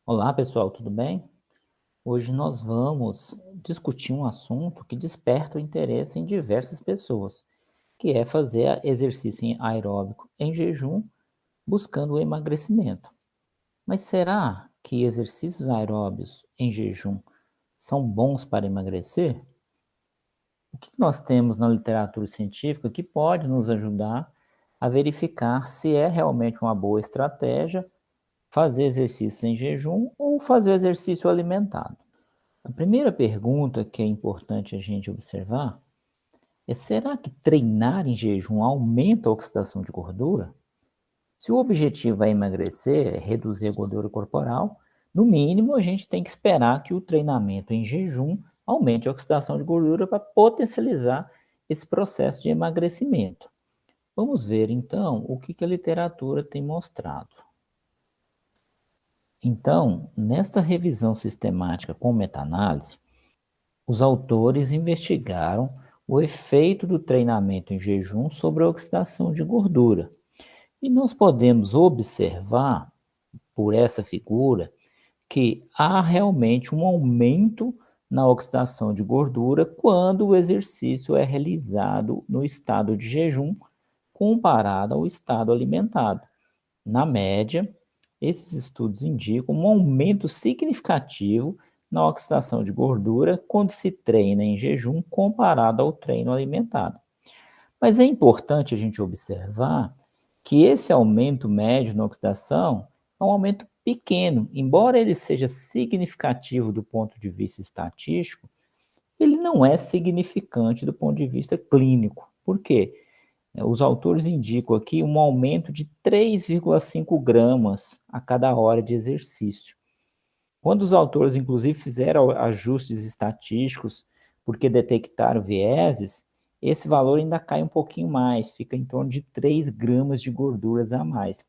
Olá pessoal, tudo bem? Hoje nós vamos discutir um assunto que desperta o interesse em diversas pessoas, que é fazer exercício aeróbico em jejum buscando o emagrecimento. Mas será que exercícios aeróbicos em jejum são bons para emagrecer? O que nós temos na literatura científica que pode nos ajudar a verificar se é realmente uma boa estratégia fazer exercício em jejum ou fazer o exercício alimentado? A primeira pergunta que é importante a gente observar é: será que treinar em jejum aumenta a oxidação de gordura? Se o objetivo é emagrecer, é reduzir a gordura corporal, no mínimo a gente tem que esperar que o treinamento em jejum aumente a oxidação de gordura para potencializar esse processo de emagrecimento. Vamos ver então o que a literatura tem mostrado. Então, nesta revisão sistemática com meta-análise, os autores investigaram o efeito do treinamento em jejum sobre a oxidação de gordura. E nós podemos observar, por essa figura, que há realmente um aumento na oxidação de gordura quando o exercício é realizado no estado de jejum, comparado ao estado alimentado. Na média, esses estudos indicam um aumento significativo na oxidação de gordura quando se treina em jejum comparado ao treino alimentado. Mas é importante a gente observar que esse aumento médio na oxidação é um aumento pequeno, embora ele seja significativo do ponto de vista estatístico, ele não é significante do ponto de vista clínico. Por quê? Os autores indicam aqui um aumento de 3,5 gramas a cada hora de exercício. Quando os autores, inclusive, fizeram ajustes estatísticos, porque detectaram vieses, esse valor ainda cai um pouquinho mais, fica em torno de 3 gramas de gorduras a mais.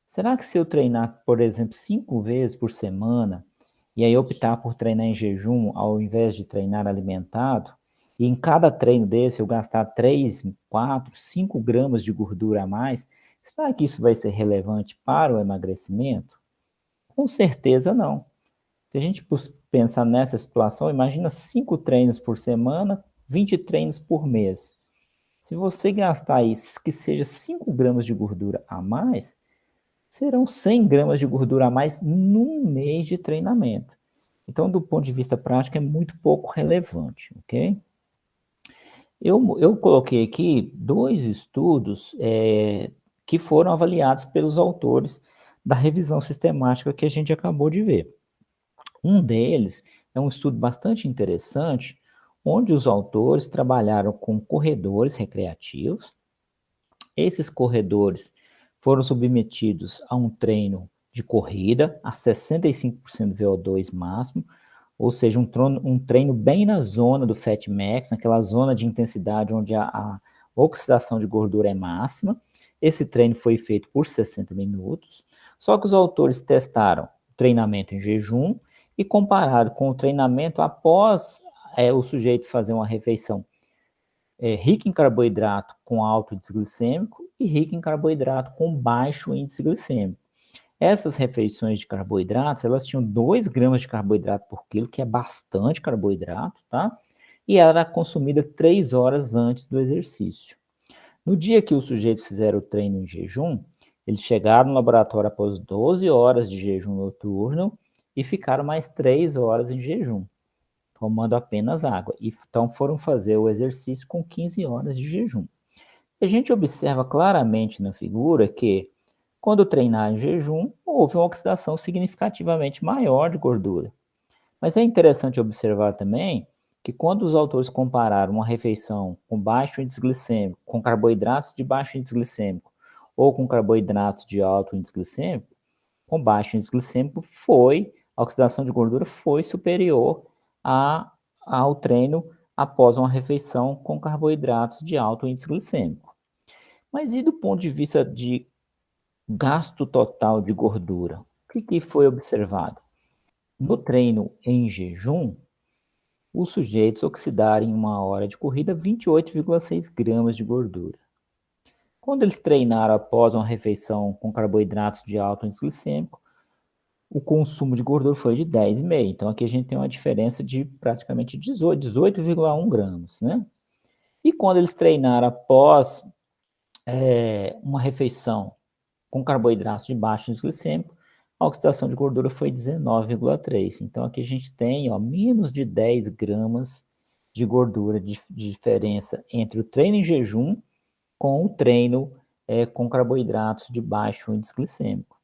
Será que se eu treinar, por exemplo, 5 vezes por semana, e aí optar por treinar em jejum ao invés de treinar alimentado, e em cada treino desse eu gastar 3, 4, 5 gramas de gordura a mais, será que isso vai ser relevante para o emagrecimento? Com certeza não. Se a gente pensar nessa situação, imagina 5 treinos por semana, 20 treinos por mês. Se você gastar isso, que seja 5 gramas de gordura a mais, serão 100 gramas de gordura a mais num mês de treinamento. Então, do ponto de vista prático, é muito pouco relevante, ok? Eu coloquei aqui dois estudos que foram avaliados pelos autores da revisão sistemática que a gente acabou de ver. Um deles é um estudo bastante interessante, onde os autores trabalharam com corredores recreativos. Esses corredores foram submetidos a um treino de corrida a 65% VO2 máximo, ou seja, um treino bem na zona do Fat Max, naquela zona de intensidade onde a oxidação de gordura é máxima. Esse treino foi feito por 60 minutos, só que os autores testaram o treinamento em jejum e compararam com o treinamento após o sujeito fazer uma refeição rica em carboidrato com alto índice glicêmico e rica em carboidrato com baixo índice glicêmico. Essas refeições de carboidratos, elas tinham 2 gramas de carboidrato por quilo, que é bastante carboidrato, tá? E ela era consumida 3 horas antes do exercício. No dia que os sujeitos fizeram o treino em jejum, eles chegaram no laboratório após 12 horas de jejum noturno e ficaram mais 3 horas em jejum, tomando apenas água. E então foram fazer o exercício com 15 horas de jejum. A gente observa claramente na figura que, quando treinar em jejum, houve uma oxidação significativamente maior de gordura. Mas é interessante observar também que, quando os autores compararam uma refeição com baixo índice glicêmico, com carboidratos de baixo índice glicêmico, ou com carboidratos de alto índice glicêmico, com baixo índice glicêmico a oxidação de gordura foi superior ao treino após uma refeição com carboidratos de alto índice glicêmico. Mas e do ponto de vista de gasto total de gordura? O que foi observado? No treino em jejum, os sujeitos oxidaram em uma hora de corrida 28,6 gramas de gordura. Quando eles treinaram após uma refeição com carboidratos de alto índice glicêmico, o consumo de gordura foi de 10,5. Então, aqui a gente tem uma diferença de praticamente 18,1 gramas, né? E quando eles treinaram após uma refeição com carboidratos de baixo índice glicêmico, a oxidação de gordura foi 19,3. Então, aqui a gente tem menos de 10 gramas de gordura de diferença entre o treino em jejum com o treino com carboidratos de baixo índice glicêmico.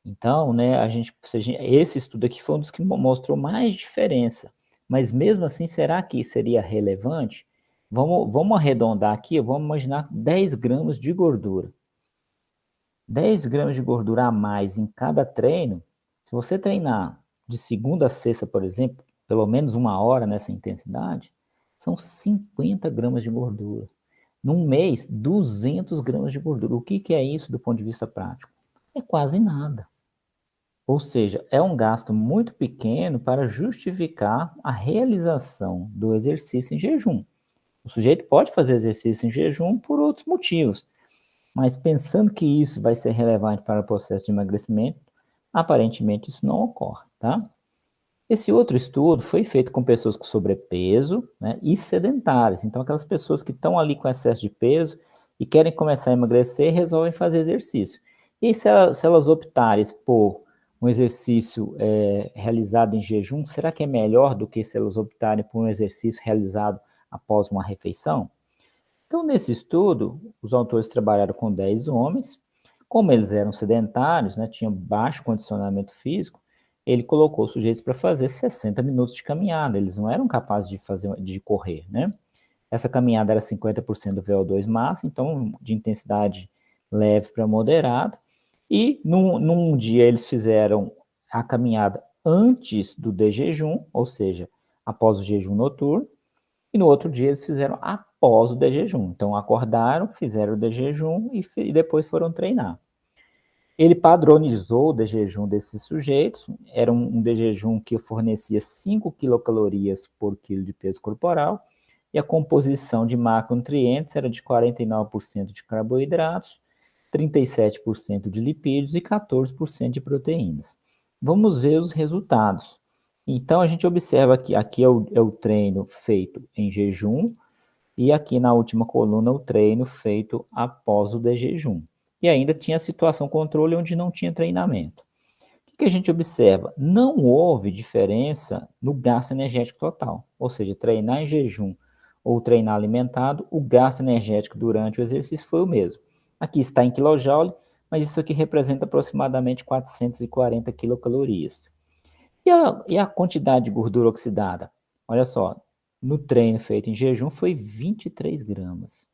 Então, né, esse estudo aqui foi um dos que mostrou mais diferença. Mas mesmo assim, será que seria relevante? Vamos arredondar aqui, vamos imaginar 10 gramas de gordura. 10 gramas de gordura a mais em cada treino, se você treinar de segunda a sexta, por exemplo, pelo menos 1 hora nessa intensidade, são 50 gramas de gordura. Num mês, 200 gramas de gordura. O que é isso do ponto de vista prático? É quase nada. Ou seja, é um gasto muito pequeno para justificar a realização do exercício em jejum. O sujeito pode fazer exercício em jejum por outros motivos, mas pensando que isso vai ser relevante para o processo de emagrecimento, aparentemente isso não ocorre, tá? Esse outro estudo foi feito com pessoas com sobrepeso, né, e sedentárias. Então, aquelas pessoas que estão ali com excesso de peso e querem começar a emagrecer, resolvem fazer exercício. E se elas optarem por um exercício realizado em jejum, será que é melhor do que se elas optarem por um exercício realizado após uma refeição? Então, nesse estudo, os autores trabalharam com 10 homens. Como eles eram sedentários, né, tinham baixo condicionamento físico, ele colocou os sujeitos para fazer 60 minutos de caminhada. Eles não eram capazes de correr, né? Essa caminhada era 50% do VO2 máximo, então de intensidade leve para moderada. E num dia eles fizeram a caminhada antes do de jejum, ou seja, após o jejum noturno, e no outro dia eles fizeram após o de jejum. Então acordaram, fizeram o de jejum e depois foram treinar. Ele padronizou o de jejum desses sujeitos, era um de jejum que fornecia 5 quilocalorias por quilo de peso corporal, e a composição de macronutrientes era de 49% de carboidratos, 37% de lipídios e 14% de proteínas. Vamos ver os resultados. Então, a gente observa que aqui é o treino feito em jejum, e aqui na última coluna o treino feito após o de jejum. E ainda tinha a situação controle onde não tinha treinamento. O que a gente observa? Não houve diferença no gasto energético total. Ou seja, treinar em jejum ou treinar alimentado, o gasto energético durante o exercício foi o mesmo. Aqui está em kJ, mas isso aqui representa aproximadamente 440 quilocalorias. E a quantidade de gordura oxidada? Olha só, no treino feito em jejum foi 23 gramas.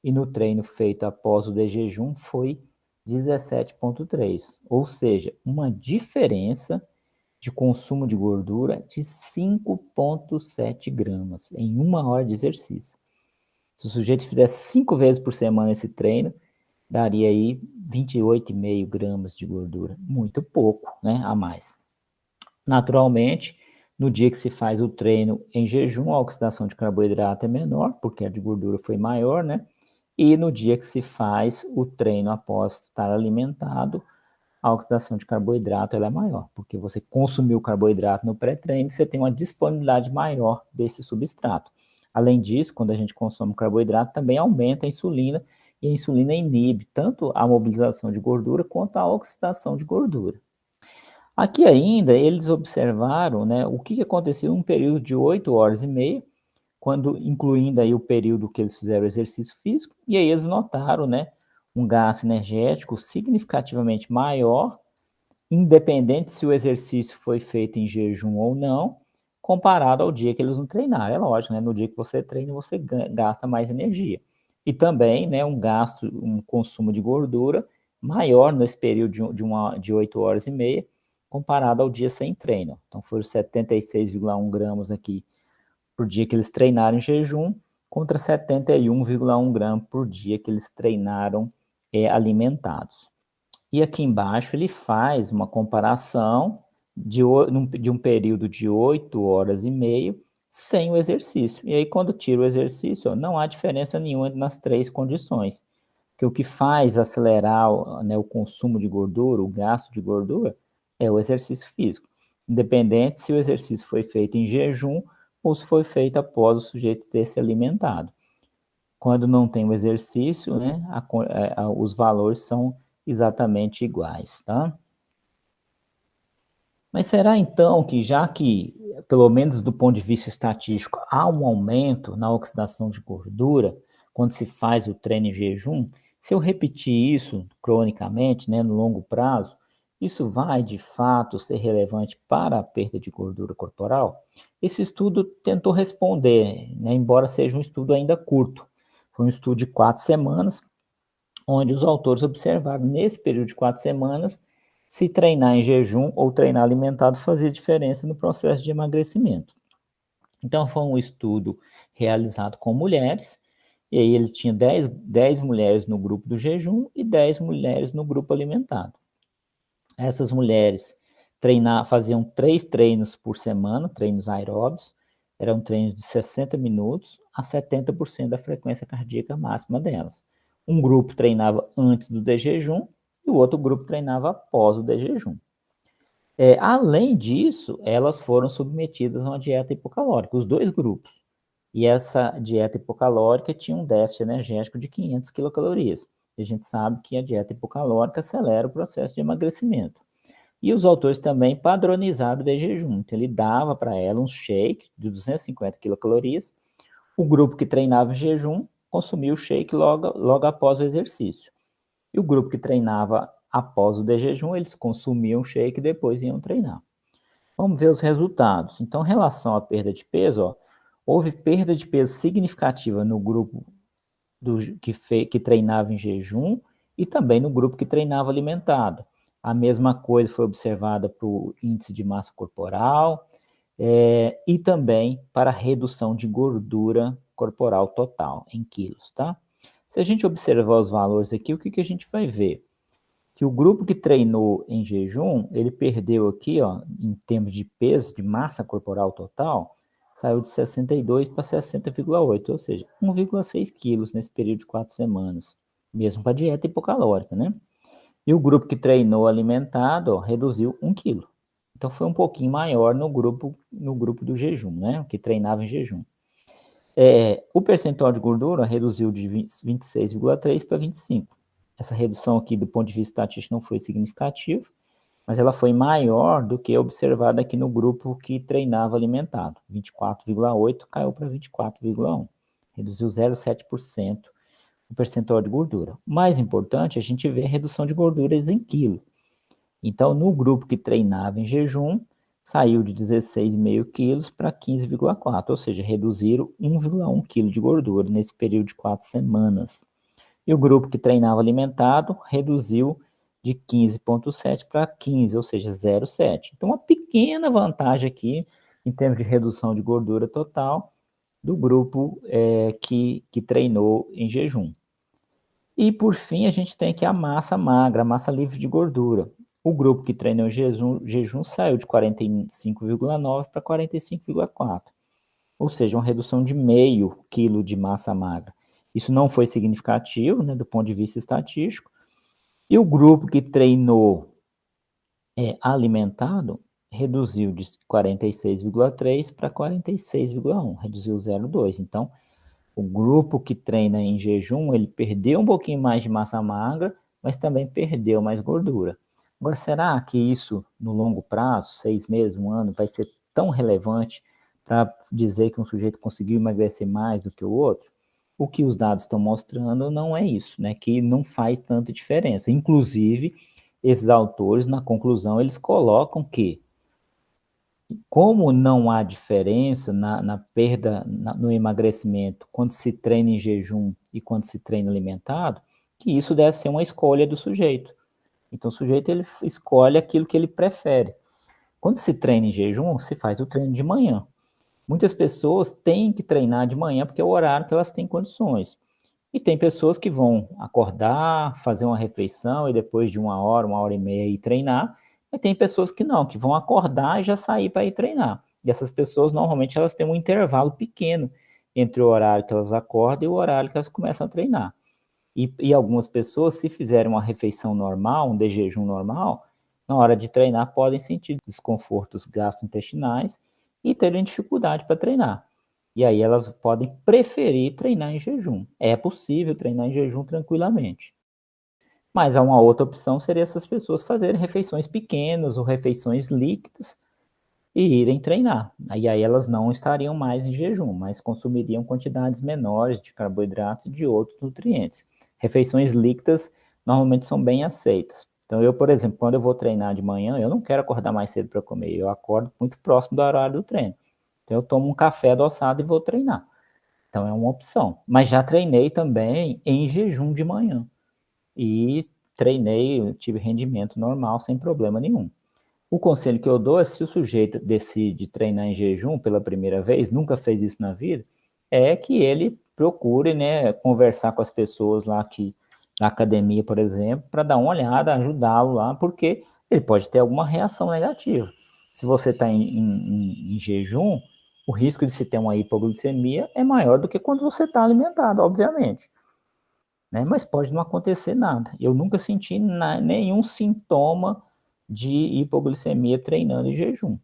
E no treino feito após o de jejum foi 17,3. Ou seja, uma diferença de consumo de gordura de 5,7 gramas em 1 hora de exercício. Se o sujeito fizesse 5 vezes por semana esse treino, daria aí 28,5 gramas de gordura. Muito pouco, né, a mais. Naturalmente, no dia que se faz o treino em jejum, a oxidação de carboidrato é menor, porque a de gordura foi maior, né? E no dia que se faz o treino após estar alimentado, a oxidação de carboidrato ela é maior, porque você consumiu carboidrato no pré-treino, você tem uma disponibilidade maior desse substrato. Além disso, quando a gente consome carboidrato, também aumenta a insulina, e a insulina inibe tanto a mobilização de gordura quanto a oxidação de gordura. Aqui ainda eles observaram, né, o que aconteceu em um período de 8 horas e meia, quando incluindo aí o período que eles fizeram exercício físico, e aí eles notaram, né, um gasto energético significativamente maior, independente se o exercício foi feito em jejum ou não, comparado ao dia que eles não treinaram. É lógico, né, no dia que você treina, você gasta mais energia. E também, né, um consumo de gordura maior nesse período de 8 horas e meia, comparado ao dia sem treino. Então, foram 76,1 gramas aqui por dia que eles treinaram em jejum, contra 71,1 gramas por dia que eles treinaram alimentados. E aqui embaixo ele faz uma comparação de um período de 8 horas e meia sem o exercício. E aí, quando tira o exercício, não há diferença nenhuma nas 3 condições. Porque o que faz acelerar, né, o consumo de gordura, o gasto de gordura, é o exercício físico, independente se o exercício foi feito em jejum ou se foi feito após o sujeito ter se alimentado. Quando não tem o exercício, né, os valores são exatamente iguais, tá? Mas será então que, já que, pelo menos do ponto de vista estatístico, há um aumento na oxidação de gordura quando se faz o treino em jejum, se eu repetir isso cronicamente, né, no longo prazo, isso vai de fato ser relevante para a perda de gordura corporal? Esse estudo tentou responder, né, embora seja um estudo ainda curto. Foi um estudo de 4 semanas, onde os autores observaram, nesse período de 4 semanas, se treinar em jejum ou treinar alimentado fazia diferença no processo de emagrecimento. Então, foi um estudo realizado com mulheres, e aí ele tinha 10 mulheres no grupo do jejum e 10 mulheres no grupo alimentado. Essas mulheres faziam 3 treinos por semana, treinos aeróbicos, eram treinos de 60 minutos a 70% da frequência cardíaca máxima delas. Um grupo treinava antes do jejum e o outro grupo treinava após o jejum. Além disso, elas foram submetidas a uma dieta hipocalórica, os dois grupos. E essa dieta hipocalórica tinha um déficit energético de 500 quilocalorias. E a gente sabe que a dieta hipocalórica acelera o processo de emagrecimento. E os autores também padronizaram o jejum. Então, ele dava para ela um shake de 250 quilocalorias. O grupo que treinava em jejum consumia o shake logo após o exercício. E o grupo que treinava após o jejum, eles consumiam o shake e depois iam treinar. Vamos ver os resultados. Então, em relação à perda de peso, houve perda de peso significativa no grupo que treinava em jejum e também no grupo que treinava alimentado. A mesma coisa foi observada para o índice de massa corporal e também para a redução de gordura corporal total em quilos, tá? Se a gente observar os valores aqui, o que a gente vai ver? Que o grupo que treinou em jejum, ele perdeu aqui, ó, em termos de peso, de massa corporal total, saiu de 62 para 60,8, ou seja, 1,6 quilos nesse período de 4 semanas, mesmo para a dieta hipocalórica, né? E o grupo que treinou alimentado, ó, reduziu 1 quilo. Então foi um pouquinho maior no grupo do jejum, né? Que treinava em jejum. O percentual de gordura reduziu de 26,3 para 25. Essa redução aqui, do ponto de vista estatístico, não foi significativa, mas ela foi maior do que observada aqui no grupo que treinava alimentado. 24,8 caiu para 24,1. Reduziu 0,7% o percentual de gordura. O mais importante, a gente vê a redução de gorduras em quilo. Então, no grupo que treinava em jejum, saiu de 16,5 quilos para 15,4, ou seja, reduziram 1,1 quilo de gordura nesse período de 4 semanas. E o grupo que treinava alimentado reduziu de 15,7 para 15, ou seja, 0,7. Então, uma pequena vantagem aqui em termos de redução de gordura total do grupo que treinou em jejum. E, por fim, a gente tem aqui a massa magra, a massa livre de gordura. O grupo que treinou em jejum saiu de 45,9 para 45,4, ou seja, uma redução de meio quilo de massa magra. Isso não foi significativo, né, do ponto de vista estatístico. E o grupo que treinou alimentado reduziu de 46,3 para 46,1, reduziu 0,2. Então, o grupo que treina em jejum, ele perdeu um pouquinho mais de massa magra, mas também perdeu mais gordura. Agora, será que isso, no longo prazo, 6 meses, 1 ano, vai ser tão relevante para dizer que um sujeito conseguiu emagrecer mais do que o outro? O que os dados estão mostrando não é isso, né? Que não faz tanta diferença. Inclusive, esses autores, na conclusão, eles colocam que, como não há diferença na perda, no emagrecimento, quando se treina em jejum e quando se treina alimentado, que isso deve ser uma escolha do sujeito. Então, o sujeito ele escolhe aquilo que ele prefere. Quando se treina em jejum, se faz o treino de manhã. Muitas pessoas têm que treinar de manhã porque é o horário que elas têm condições. E tem pessoas que vão acordar, fazer uma refeição e depois de 1 hora e meia ir treinar. E tem pessoas que não, que vão acordar e já sair para ir treinar. E essas pessoas, normalmente, elas têm um intervalo pequeno entre o horário que elas acordam e o horário que elas começam a treinar. E algumas pessoas, se fizerem uma refeição normal, um de jejum normal, na hora de treinar, podem sentir desconfortos gastrointestinais e terem dificuldade para treinar. E aí elas podem preferir treinar em jejum. É possível treinar em jejum tranquilamente. Mas há uma outra opção, seria essas pessoas fazerem refeições pequenas ou refeições líquidas e irem treinar. Aí elas não estariam mais em jejum, mas consumiriam quantidades menores de carboidratos e de outros nutrientes. Refeições líquidas normalmente são bem aceitas. Então eu, por exemplo, quando eu vou treinar de manhã, eu não quero acordar mais cedo para comer, eu acordo muito próximo do horário do treino. Então eu tomo um café adoçado e vou treinar. Então é uma opção. Mas já treinei também em jejum de manhã. E treinei, tive rendimento normal, sem problema nenhum. O conselho que eu dou é, se o sujeito decide treinar em jejum pela primeira vez, nunca fez isso na vida, é que ele procure, né, conversar com as pessoas lá que, na academia, por exemplo, para dar uma olhada, ajudá-lo lá, porque ele pode ter alguma reação negativa. Se você está em jejum, o risco de se ter uma hipoglicemia é maior do que quando você está alimentado, obviamente. Né? Mas pode não acontecer nada. Eu nunca senti nenhum sintoma de hipoglicemia treinando em jejum.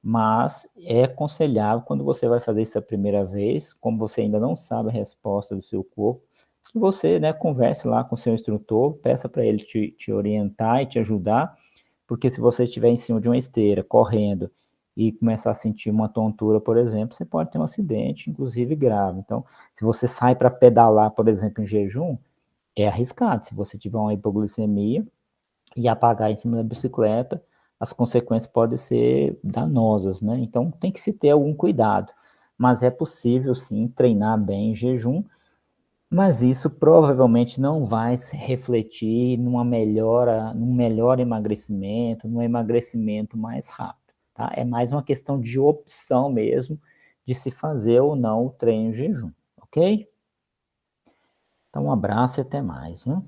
Mas é aconselhável, quando você vai fazer isso a primeira vez, como você ainda não sabe a resposta do seu corpo, que você, né, converse lá com o seu instrutor, peça para ele te orientar e te ajudar, porque se você estiver em cima de uma esteira, correndo, e começar a sentir uma tontura, por exemplo, você pode ter um acidente, inclusive grave. Então, se você sai para pedalar, por exemplo, em jejum, é arriscado. Se você tiver uma hipoglicemia e apagar em cima da bicicleta, as consequências podem ser danosas, né? Então tem que se ter algum cuidado. Mas é possível sim treinar bem em jejum, mas isso provavelmente não vai se refletir numa melhora, num melhor emagrecimento, num emagrecimento mais rápido, tá? É mais uma questão de opção mesmo, de se fazer ou não o treino em jejum, ok? Então um abraço e até mais, né?